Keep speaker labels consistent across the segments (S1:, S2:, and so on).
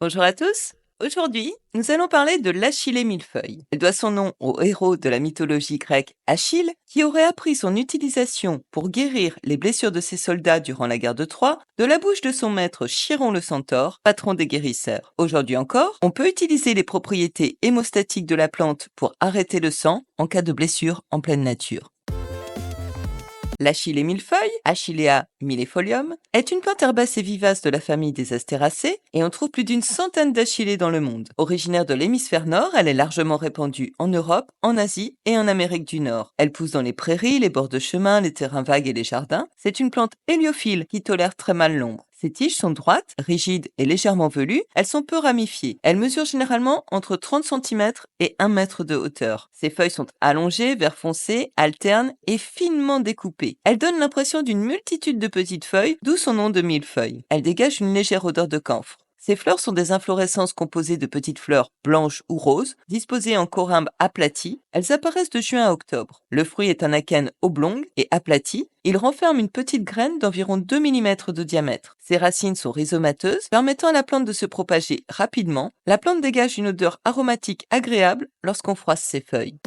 S1: Bonjour à tous. Aujourd'hui, nous allons parler de l'Achillée millefeuille. Elle doit son nom au héros de la mythologie grecque Achille, qui aurait appris son utilisation pour guérir les blessures de ses soldats durant la guerre de Troie de la bouche de son maître Chiron le centaure, patron des guérisseurs. Aujourd'hui encore, on peut utiliser les propriétés hémostatiques de la plante pour arrêter le sang en cas de blessure en pleine nature. L'Achillée millefeuille, Achillea millefolium, est une plante herbacée vivace de la famille des astéracées et on trouve plus d'une centaine d'achillées dans le monde. Originaire de l'hémisphère nord, elle est largement répandue en Europe, en Asie et en Amérique du Nord. Elle pousse dans les prairies, les bords de chemin, les terrains vagues et les jardins. C'est une plante héliophile qui tolère très mal l'ombre. Ses tiges sont droites, rigides et légèrement velues. Elles sont peu ramifiées. Elles mesurent généralement entre 30 cm et 1 mètre de hauteur. Ses feuilles sont allongées, vert foncé, alternes et finement découpées. Elles donnent l'impression d'une multitude de petites feuilles, d'où son nom de millefeuille. Elles dégagent une légère odeur de camphre. Ces fleurs sont des inflorescences composées de petites fleurs blanches ou roses, disposées en corymbes aplatis. Elles apparaissent de juin à octobre. Le fruit est un akène oblong et aplati. Il renferme une petite graine d'environ 2 mm de diamètre. Ses racines sont rhizomateuses, permettant à la plante de se propager rapidement. La plante dégage une odeur aromatique agréable lorsqu'on froisse ses feuilles.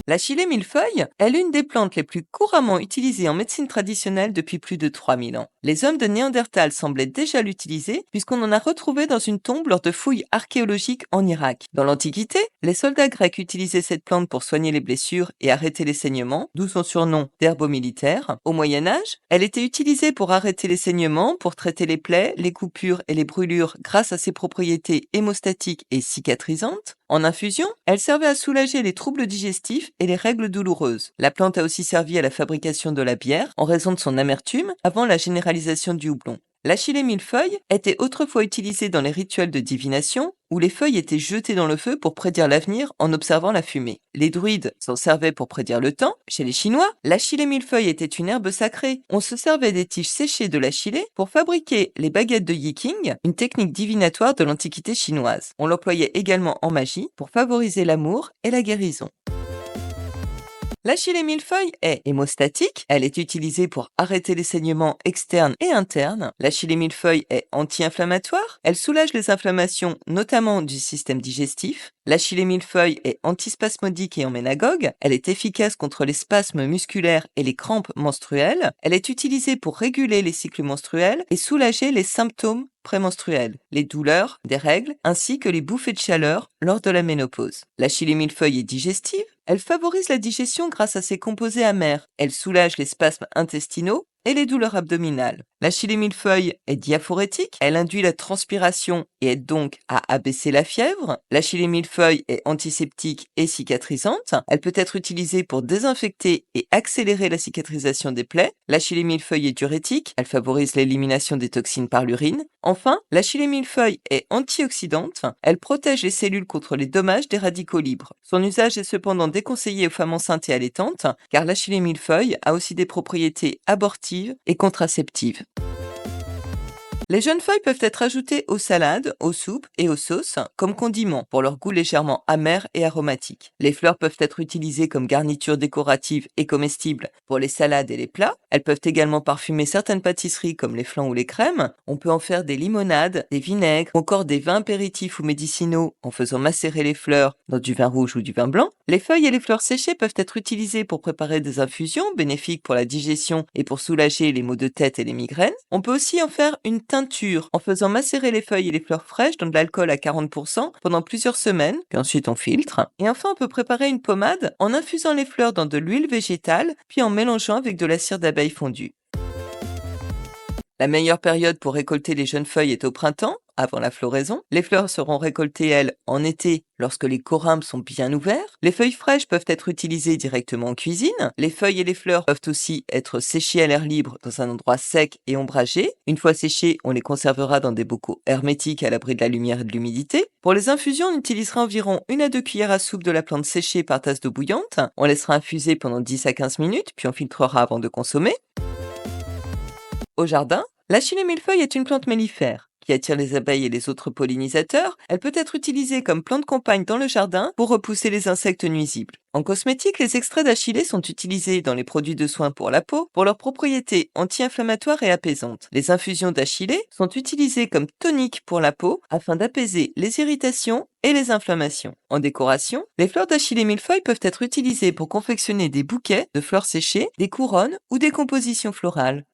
S1: L'Achillée millefeuille est l'une des plantes les plus couramment utilisées en médecine traditionnelle depuis plus de 3000 ans. Les hommes de Néandertal semblaient déjà l'utiliser puisqu'on en a retrouvé dans une tombe lors de fouilles archéologiques en Irak. Dans l'Antiquité, les soldats grecs utilisaient cette plante pour soigner les blessures et arrêter les saignements, d'où son surnom d'herbo-militaire. Au Moyen-Âge, elle était utilisée pour arrêter les saignements, pour traiter les plaies, les coupures et les brûlures grâce à ses propriétés hémostatiques et cicatrisantes. En infusion, elle servait à soulager les troubles digestifs et les règles douloureuses. La plante a aussi servi à la fabrication de la bière en raison de son amertume avant la généralisation du houblon. L'Achillée millefeuille était autrefois utilisée dans les rituels de divination où les feuilles étaient jetées dans le feu pour prédire l'avenir en observant la fumée. Les druides s'en servaient pour prédire le temps. Chez les Chinois, l'Achillée millefeuille était une herbe sacrée. On se servait des tiges séchées de l'Achillée pour fabriquer les baguettes de Yiking, une technique divinatoire de l'Antiquité chinoise. On l'employait également en magie pour favoriser l'amour et la guérison. L'Achillée millefeuille est hémostatique, elle est utilisée pour arrêter les saignements externes et internes. L'Achillée millefeuille est anti-inflammatoire, elle soulage les inflammations notamment du système digestif. L'Achillée millefeuille est antispasmodique et emménagogue, elle est efficace contre les spasmes musculaires et les crampes menstruelles. Elle est utilisée pour réguler les cycles menstruels et soulager les symptômes prémenstruels, les douleurs des règles ainsi que les bouffées de chaleur lors de la ménopause. L'Achillée millefeuille est digestive, elle favorise la digestion grâce à ses composés amers. Elle soulage les spasmes intestinaux et les douleurs abdominales. L'Achillée millefeuille est diaphorétique, elle induit la transpiration et aide donc à abaisser la fièvre. L'Achillée millefeuille est antiseptique et cicatrisante. Elle peut être utilisée pour désinfecter et accélérer la cicatrisation des plaies. L'Achillée millefeuille est diurétique, elle favorise l'élimination des toxines par l'urine. Enfin, l'Achillée millefeuille est antioxydante, elle protège les cellules contre les dommages des radicaux libres. Son usage est cependant déconseillé aux femmes enceintes et allaitantes, car l'Achillée millefeuille a aussi des propriétés abortives et contraceptives. Les jeunes feuilles peuvent être ajoutées aux salades, aux soupes et aux sauces comme condiments pour leur goût légèrement amer et aromatique. Les fleurs peuvent être utilisées comme garniture décorative et comestible pour les salades et les plats. Elles peuvent également parfumer certaines pâtisseries comme les flans ou les crèmes. On peut en faire des limonades, des vinaigres, ou encore des vins apéritifs ou médicinaux en faisant macérer les fleurs dans du vin rouge ou du vin blanc. Les feuilles et les fleurs séchées peuvent être utilisées pour préparer des infusions bénéfiques pour la digestion et pour soulager les maux de tête et les migraines. On peut aussi en faire une teinture en faisant macérer les feuilles et les fleurs fraîches dans de l'alcool à 40% pendant plusieurs semaines, puis ensuite on filtre. Et enfin, on peut préparer une pommade en infusant les fleurs dans de l'huile végétale, puis en mélangeant avec de la cire d'abeille fondue. La meilleure période pour récolter les jeunes feuilles est au printemps, avant la floraison. Les fleurs seront récoltées, elles, en été, lorsque les corymbes sont bien ouverts. Les feuilles fraîches peuvent être utilisées directement en cuisine. Les feuilles et les fleurs peuvent aussi être séchées à l'air libre dans un endroit sec et ombragé. Une fois séchées, on les conservera dans des bocaux hermétiques à l'abri de la lumière et de l'humidité. Pour les infusions, on utilisera environ 1 à 2 cuillères à soupe de la plante séchée par tasse d'eau bouillante. On laissera infuser pendant 10 à 15 minutes, puis on filtrera avant de consommer. Au jardin, l'Achillée millefeuille est une plante mellifère. qui attire les abeilles et les autres pollinisateurs, elle peut être utilisée comme plante compagne dans le jardin pour repousser les insectes nuisibles. En cosmétique, les extraits d'achillée sont utilisés dans les produits de soins pour la peau pour leurs propriétés anti-inflammatoires et apaisantes. Les infusions d'achillée sont utilisées comme tonique pour la peau afin d'apaiser les irritations et les inflammations. En décoration, les fleurs d'achillée millefeuille peuvent être utilisées pour confectionner des bouquets de fleurs séchées, des couronnes ou des compositions florales.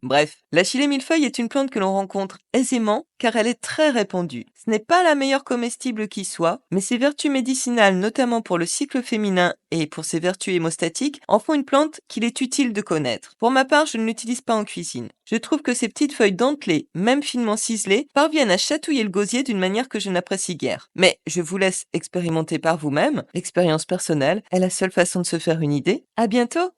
S1: Bref, l'achillée millefeuille est une plante que l'on rencontre aisément car elle est très répandue. Ce n'est pas la meilleure comestible qui soit, mais ses vertus médicinales, notamment pour le cycle féminin et pour ses vertus hémostatiques, en font une plante qu'il est utile de connaître. Pour ma part, je ne l'utilise pas en cuisine. Je trouve que ces petites feuilles dentelées, même finement ciselées, parviennent à chatouiller le gosier d'une manière que je n'apprécie guère. Mais je vous laisse expérimenter par vous-même. L'expérience personnelle est la seule façon de se faire une idée. À bientôt!